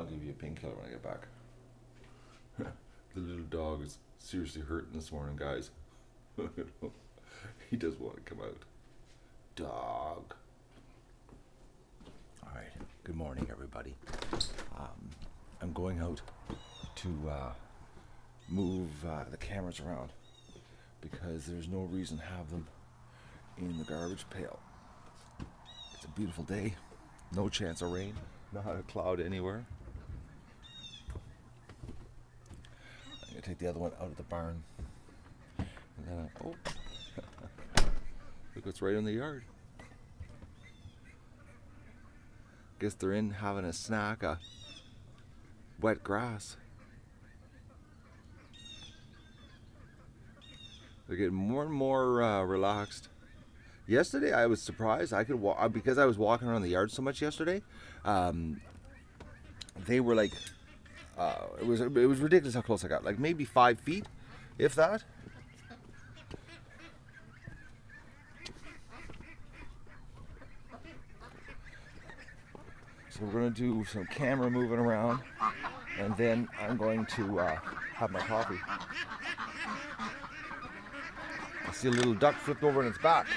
I'll give you a painkiller when I get back. The little dog is seriously hurting this morning, guys. He does want to come out. Dog. Alright, good morning everybody. I'm going out to move the cameras around because there's no reason to have them in the garbage pail. It's a beautiful day, no chance of rain, not a cloud anywhere. I'm going to take the other one out of the barn. And then oh, look what's right in the yard. Guess they're in having a snack of wet grass. They're getting more and more relaxed. Yesterday I was surprised. I could walk because I was walking around the yard so much yesterday. They were like, it was ridiculous how close I got. Like maybe 5 feet, if that. So we're going to do some camera moving around, and then I'm going to have my coffee. I see a little duck flipped over on its back.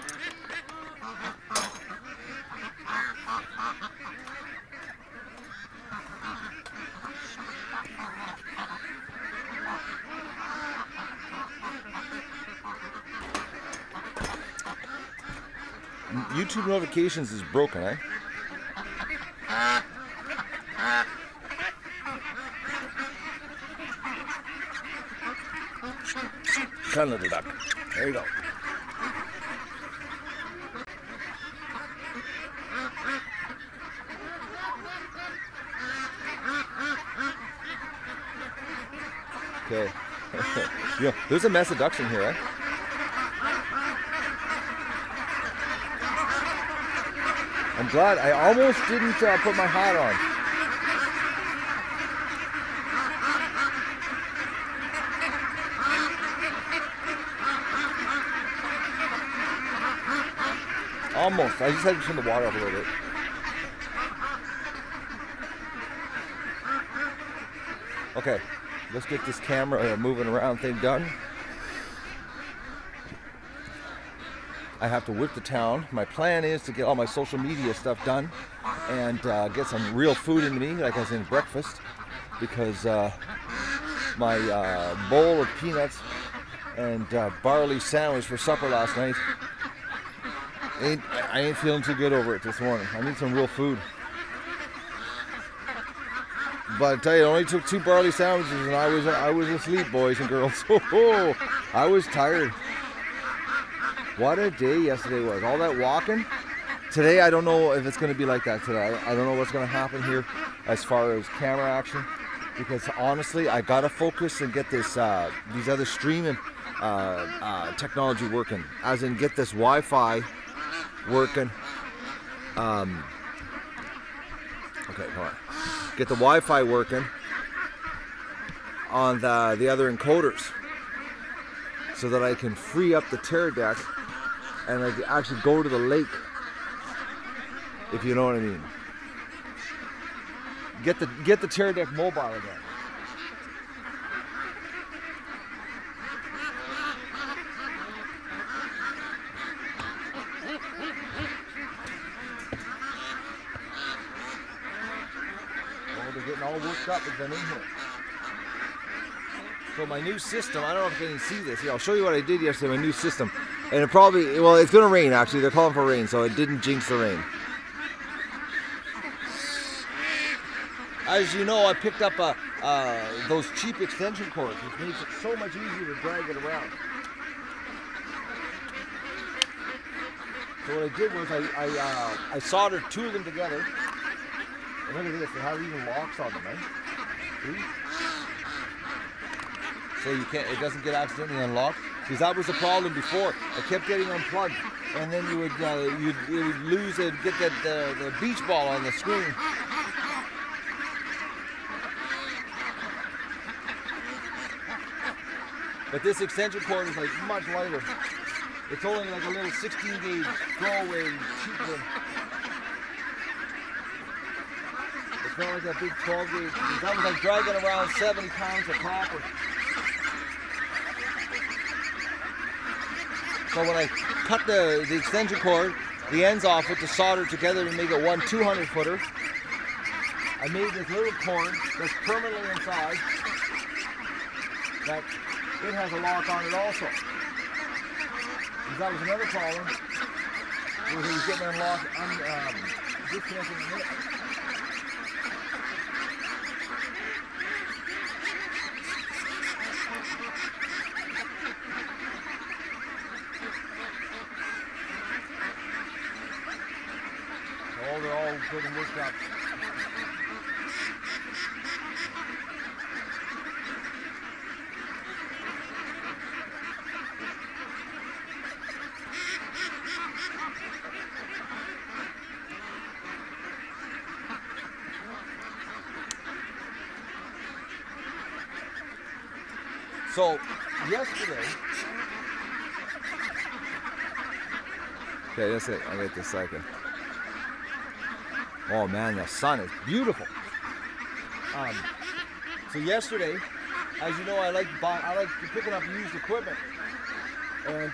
YouTube notifications is broken, eh? Come little duck. There you go. Okay. Yeah, there's a mess of ducks in here, eh? I'm glad I almost didn't put my hat on. Almost. I just had to turn the water up a little bit. Okay, let's get this camera moving around thing done. I have to whip the town. My plan is to get all my social media stuff done and get some real food into me, like I was in breakfast, because my bowl of peanuts and barley sandwich for supper last night, I ain't feeling too good over it this morning. I need some real food. But I tell you, it only took 2 barley sandwiches and I was asleep, boys and girls. I was tired. What a day yesterday was. All that walking. Today, I don't know if it's going to be like that today. I don't know what's going to happen here as far as camera action. Because honestly, I got to focus and get this these other streaming technology working. As in, get this Wi-Fi working. Okay, hold on. Get the Wi-Fi working on the other encoders so that I can free up the tear deck and I can actually go to the lake, if you know what I mean. Get the tear deck mobile again. Getting all worked up again in here. So my new system, I don't know if you can see this. Yeah, I'll show you what I did yesterday, my new system. And it probably, well, it's going to rain actually. They're calling for rain, so it didn't jinx the rain. As you know, I picked up those cheap extension cords, which makes it so much easier to drag it around. So what I did was I soldered 2 of them together. And look at this, they have even locks on them, right? See? So you can't, it doesn't get accidentally unlocked. Because that was the problem before. I kept getting unplugged, and then you would lose it, get the beach ball on the screen. But this extension cord is like much lighter. It's only like a little 16 gauge throwaway cheap one. felt like a big 12 gauge. That was like dragging around 70 pounds of copper. So when I cut the extension cord, the ends off with the solder together to make it one 200-footer, I made this little cord that's permanently inside that it has a lock on it also. Because that was another problem, where he was getting unlocked, disconnecting the minute. So they're all good and worked up. So, yesterday, okay, that's it. I'll get this second. Oh man, the sun is beautiful. So yesterday, as you know, I like picking up used equipment, and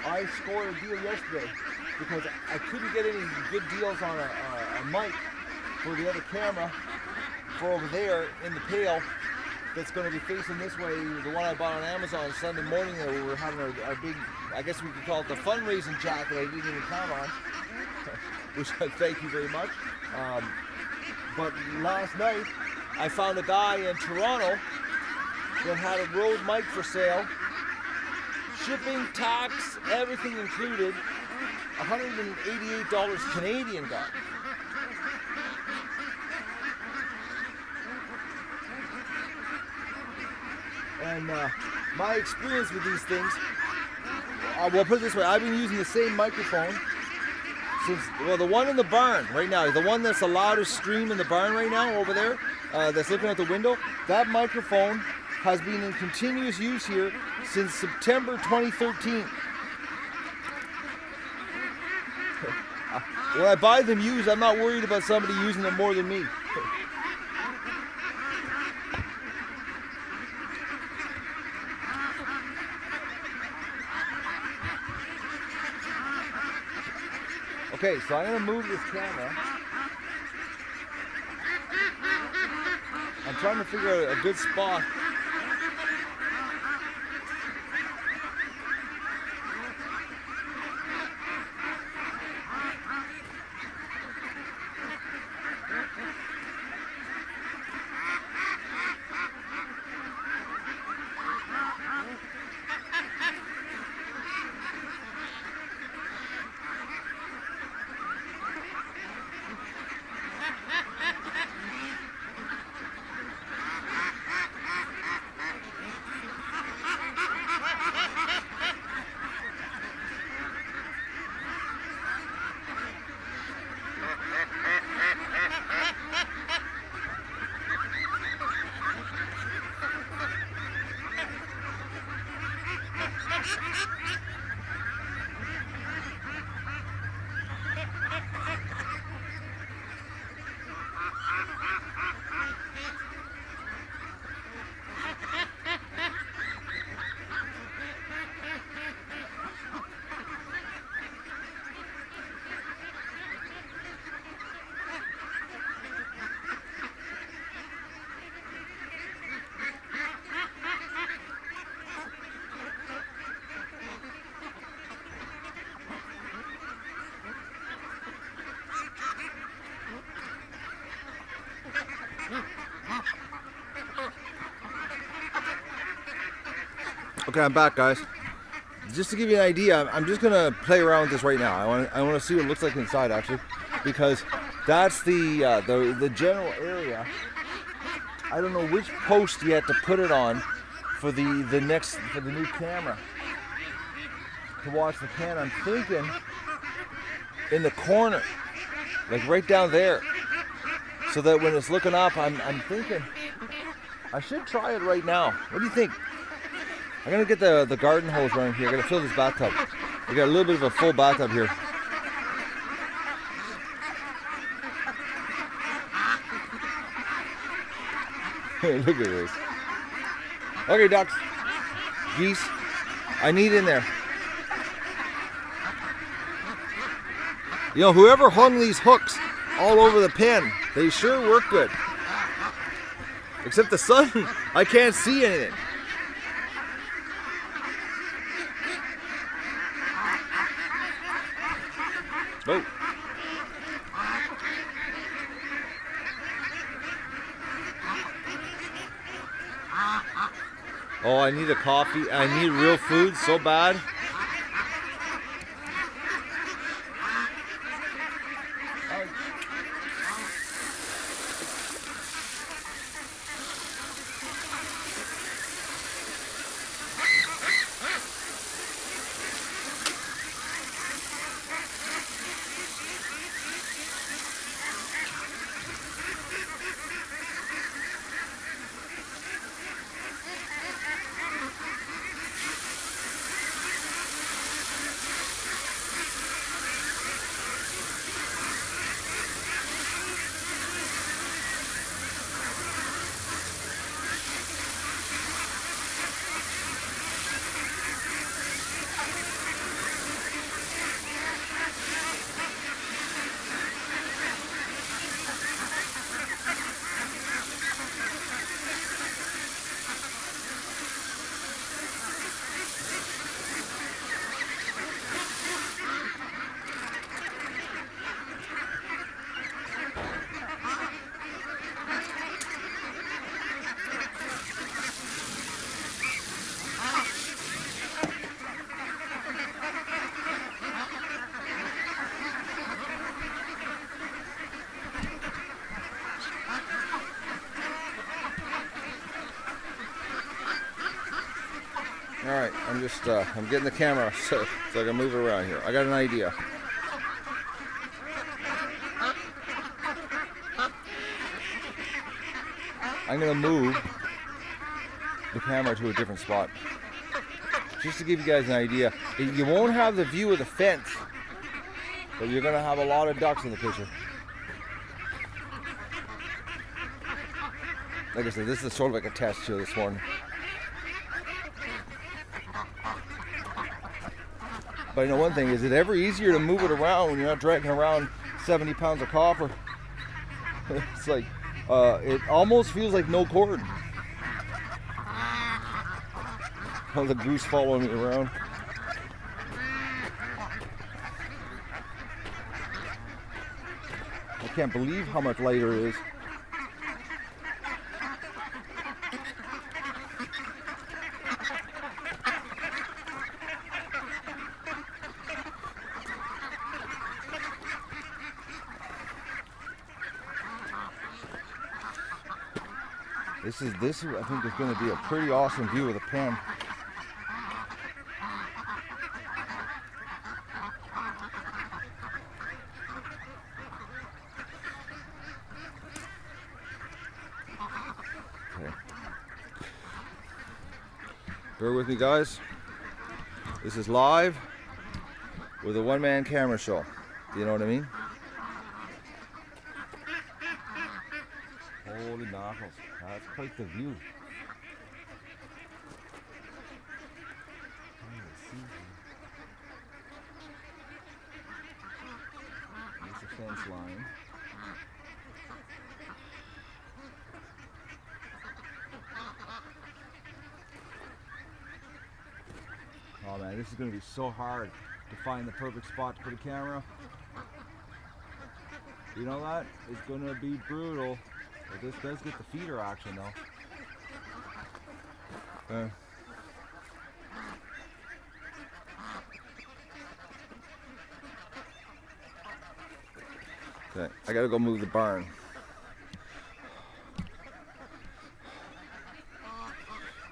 I scored a deal yesterday because I couldn't get any good deals on a mic for the other camera for over there in the pail. That's going to be facing this way. The one I bought on Amazon Sunday morning, we were having our big, I guess we could call it the fundraising chat that I didn't even count on, which I thank you very much. But last night, I found a guy in Toronto that had a Rode mic for sale, shipping, tax, everything included, $188 Canadian guy. And my experience with these things, well, put it this way, I've been using the same microphone since, well, the one in the barn right now, the one that's the loudest stream in the barn right now over there, that's looking out the window, that microphone has been in continuous use here since September 2013. When I buy them used, I'm not worried about somebody using them more than me. Okay, so I'm going to move this camera. I'm trying to figure out a good spot. Okay, I'm back, guys. Just to give you an idea, I'm just gonna play around with this right now. I want to see what it looks like inside, actually, because that's the general area. I don't know which post yet to put it on for the new camera to watch the pan. I'm thinking in the corner, like right down there, so that when it's looking up, I'm thinking I should try it right now. What do you think? I'm gonna get the garden hose running here. I'm gonna fill this bathtub. We got a little bit of a full bathtub here. Look at this. Okay, ducks, geese, I need in there. You know, whoever hung these hooks all over the pen, they sure work good. Except the sun, I can't see anything. Oh. Oh, I need a coffee. I need real food so bad. Alright, I'm getting the camera so I can move it around here. I got an idea. I'm going to move the camera to a different spot. Just to give you guys an idea. You won't have the view of the fence, but you're going to have a lot of ducks in the picture. Like I said, this is sort of like a test show this morning. But you know one thing, is it ever easier to move it around when you're not dragging around 70 pounds of copper? It's like, it almost feels like no cord. Oh, the goose following me around. I can't believe how much lighter it is. This I think is going to be a pretty awesome view of the pen. Okay. Bear with me, guys. This is live with a one-man camera show. Do you know what I mean? Holy knuckles. That's quite the view. There's the fence line. Oh man, this is going to be so hard to find the perfect spot to put a camera. You know that? It's going to be brutal. But this does get the feeder action though. Okay, I gotta go move the barn.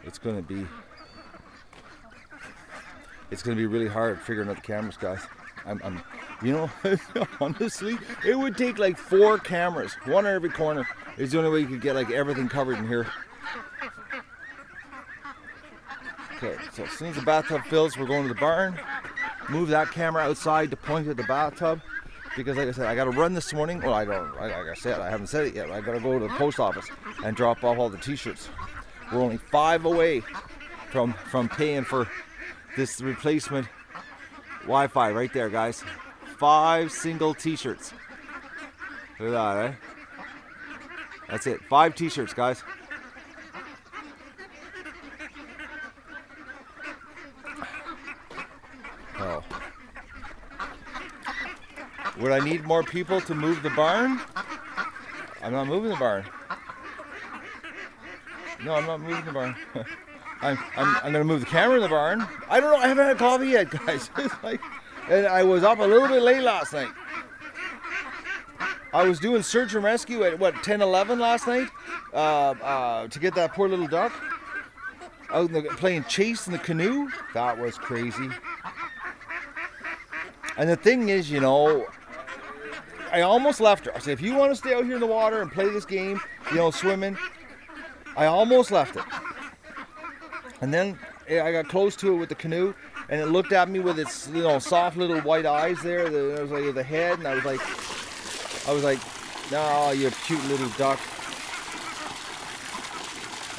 It's gonna be really hard figuring out the cameras, guys. You know, honestly, it would take like 4 cameras, one on every corner. It's the only way you could get like everything covered in here. Okay, so as soon as the bathtub fills, we're going to the barn. Move that camera outside to point at the bathtub. because like I said, I got to run this morning. Well, like I said, I haven't said it yet. I got to go to the post office and drop off all the t-shirts. We're only 5 away from paying for this replacement Wi-Fi right there, guys. 5 single t-shirts. Look at that, eh? That's it. 5 t-shirts, guys. Oh. Would I need more people to move the barn? I'm not moving the barn. No, I'm not moving the barn. I'm gonna move the camera in the barn. I don't know. I haven't had coffee yet, guys. It's like, and I was up a little bit late last night. I was doing search and rescue at what 10, 11 last night to get that poor little duck. Out playing chase in the canoe. That was crazy. And the thing is, you know, I almost left her. I said, if you want to stay out here in the water and play this game, you know, swimming, I almost left it. And then I got close to it with the canoe, and it looked at me with its, you know, soft little white eyes there. It was like the head, and I was like, no, you cute little duck.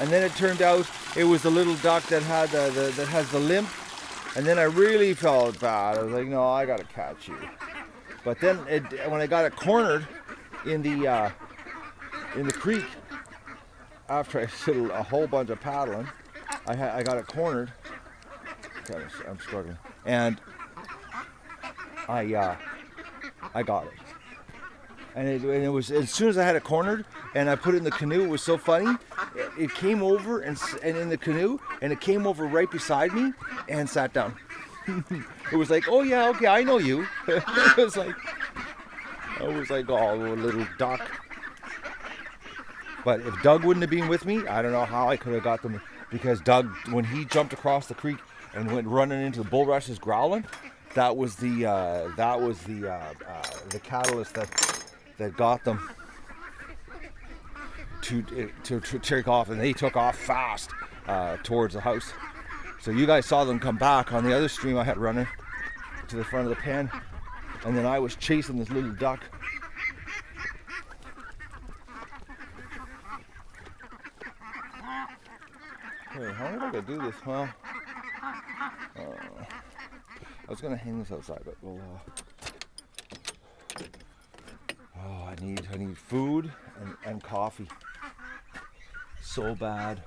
And then it turned out it was the little duck that had that has the limp. And then I really felt bad. I was like, no, I gotta catch you. But then when I got it cornered in the creek, after I did a whole bunch of paddling, I got it cornered. God, I'm struggling, and I got it. And it was, as soon as I had it cornered and I put it in the canoe, it was so funny. It came over and in the canoe, and it came over right beside me and sat down. It was like, oh yeah, okay, I know you. I was like, oh, little duck. But if Doug wouldn't have been with me, I don't know how I could have got them. Because Doug, when he jumped across the creek and went running into the bulrushes growling, that was the catalyst that got them to take off, and they took off fast towards the house. So you guys saw them come back on the other stream I had running to the front of the pen, and then I was chasing this little duck. Hey, how am I gonna do this? Well, I was gonna hang this outside, but we'll. Oh, I need food and coffee. So bad.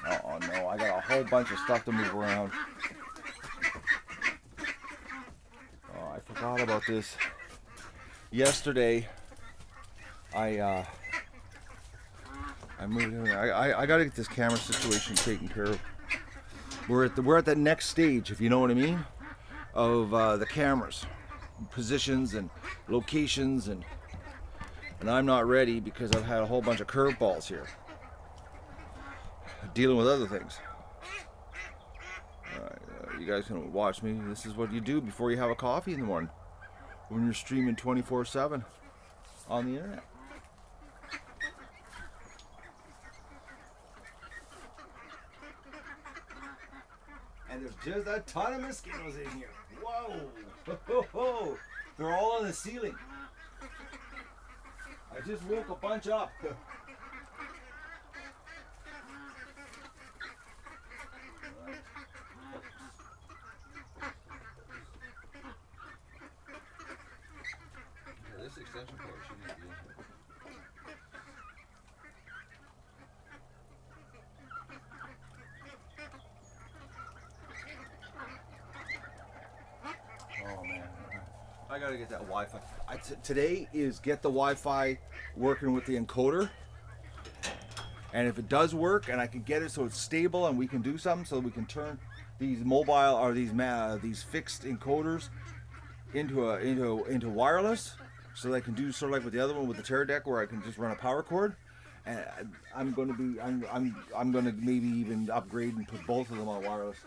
Oh no, I got a whole bunch of stuff to move around. Oh, I forgot about this. Yesterday, I moved in. I gotta get this camera situation taken care of. We're at that next stage, if you know what I mean, of the cameras, positions and locations, and I'm not ready because I've had a whole bunch of curveballs here, dealing with other things. You guys can watch me. This is what you do before you have a coffee in the morning when you're streaming 24/7 on the internet. And there's just a ton of mosquitoes in here. Whoa! They're all on the ceiling. I just woke a bunch up. This extension cord shouldn't be in here. Oh man, I gotta get that Wi-Fi. Today is get the Wi-Fi working with the encoder, and if it does work and I can get it so it's stable and we can do something, so we can turn these mobile or these fixed encoders into wireless, so that I can do sort of like with the other one with the Terra deck, where I can just run a power cord. And I'm gonna maybe even upgrade and put both of them on wireless.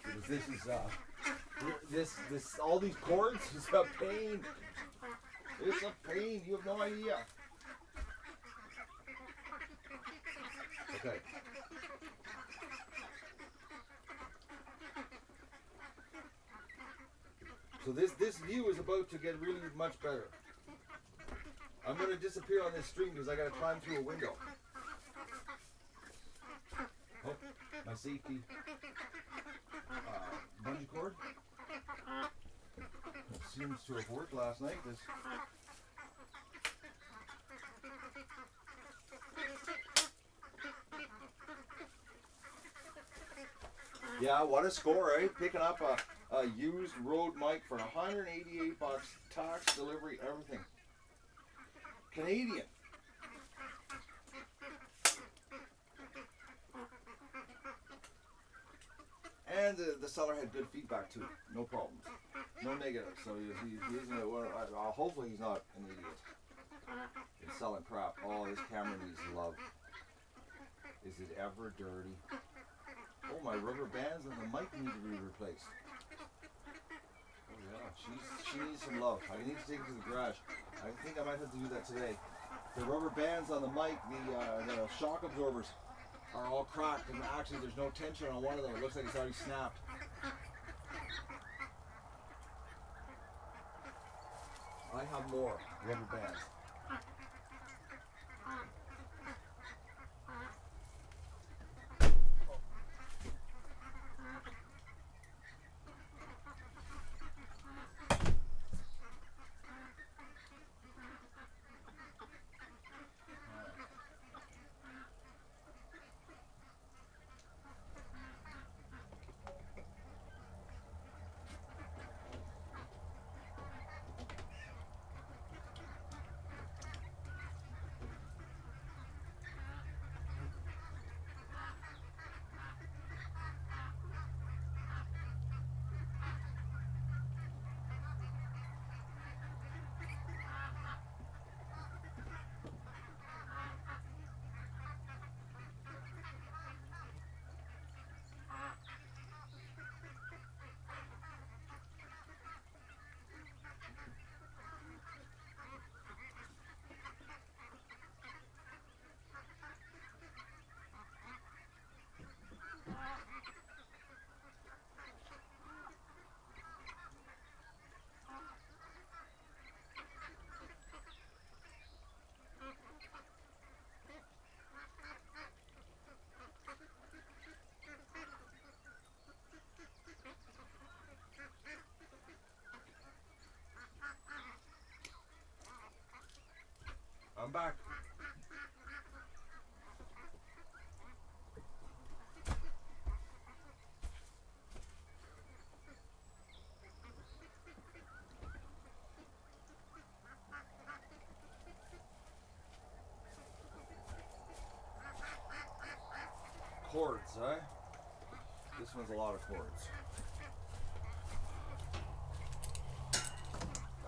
Because this is all these cords is a pain. It's a pain. You have no idea. Okay. So this view is about to get really much better. I'm going to disappear on this stream because I got to climb through a window. Oh, my safety bungee cord. It seems to have worked last night. Yeah, what a score, eh? Picking up a used Rode mic for $188, tax, delivery, everything. Canadian. And the seller had good feedback too. No problems. No negative. So he isn't, hopefully he's not an idiot. He's selling crap. Oh, this camera needs love. Is it ever dirty? Oh, my rubber bands and the mic need to be replaced. Oh yeah, she needs some love. I need to take it to the garage. I think I might have to do that today. The rubber bands on the mic, the shock absorbers, are all cracked, and actually there's no tension on one of them. It looks like it's already snapped. I have more rubber bands. I'm back. Cords, eh? This one's a lot of cords.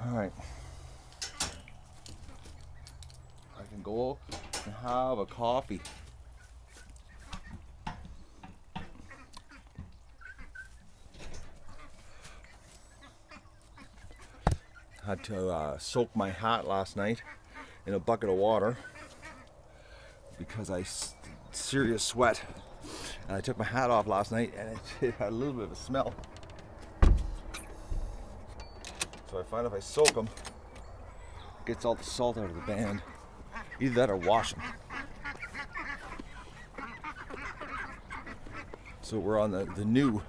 All right. I can go and have a coffee. Had to soak my hat last night in a bucket of water because I serious sweat, and I took my hat off last night and it had a little bit of a smell. So I find if I soak them, it gets all the salt out of the band. Either that or wash them. So we're on the new,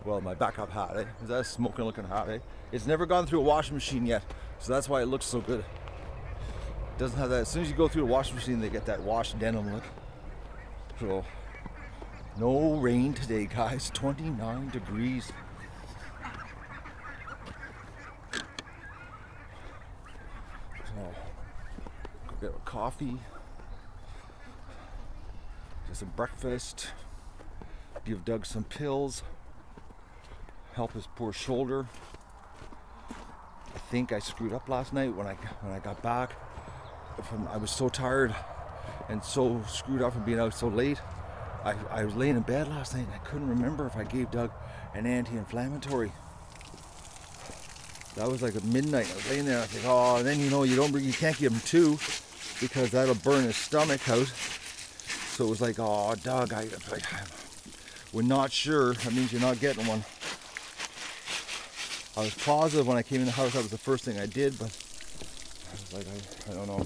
well, my backup hat, eh? Is that a smoking looking hat, eh? It's never gone through a washing machine yet, so that's why it looks so good. It doesn't have that, as soon as you go through a washing machine, they get that washed denim look. So, no rain today, guys, 29 degrees. So, go get a coffee, get some breakfast, give Doug some pills, help his poor shoulder. I think I screwed up last night when I got back. I was so tired and so screwed up from being out so late. I was laying in bed last night and I couldn't remember if I gave Doug an anti-inflammatory. That was like at midnight. I was laying there and I think, oh, and then you can't give him two because that'll burn his stomach out. So it was like, oh, Doug, we're not sure. That means you're not getting one. I was positive when I came in the house that was the first thing I did, but I was like, I don't know.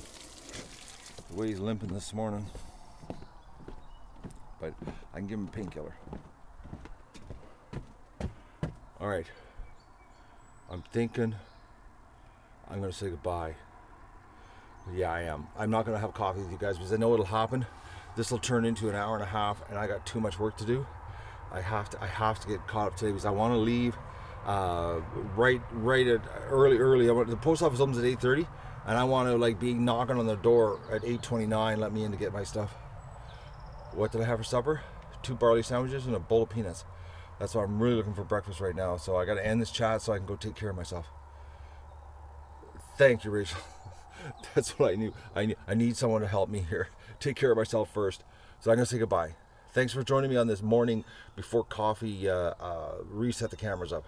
The way he's limping this morning. But I can give him a painkiller. Alright. I'm thinking I'm going to say goodbye. Yeah, I am. I'm not going to have coffee with you guys because I know it'll happen. This will turn into an hour and a half, and I got too much work to do. I have to get caught up today because I want to leave right at early. The post office opens at 8:30, and I want to like be knocking on the door at 8:29. Let me in to get my stuff. What did I have for supper? 2 barley sandwiches and a bowl of peanuts. That's what I'm really looking for breakfast right now. So I got to end this chat so I can go take care of myself. Thank you, Rachel. That's what I knew. I need someone to help me here. Take care of myself first. So I'm going to say goodbye. Thanks for joining me on this morning before coffee reset the cameras up.